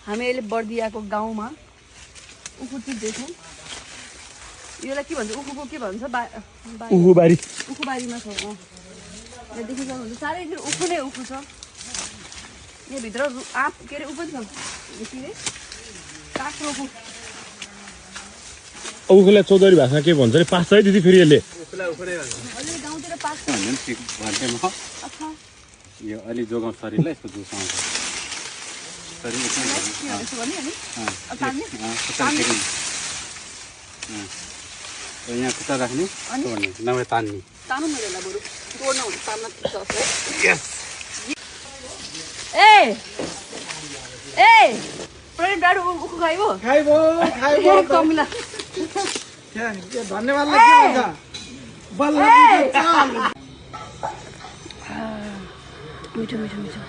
हामी अहिले बर्दियाको गाउँमा उखु टिप्दैछौँ। योलाई के भन्छ उखुको के भन्छ उखुबारीमा छौँ। यहाँ देखि सक्नुहुन्छ चारैतिर उखु नै उखु छ। यहाँभित्र आँप के अरे उ पनि छ के अरे काँक्रो उखु। उखुलाई चौधरी भाषामा के भन्छ अरे पास्छ है दिदी फेरि यसले अलि गाउँतिर पाक्छ भन्थे म यो अलि जोगाउँ शरीरलाई यस्तो जुस आउँछ यहाँ खुट्टा राख्ने नभए तान्ने तान्नु मिलेन बरु तोड्न हुन्छ तान्न सक्छ। ए ए प्रदीप डाडु उखु खाइबो कमिला धन्यवाद लाग्छ बल्ल मिठो मिठो मिठो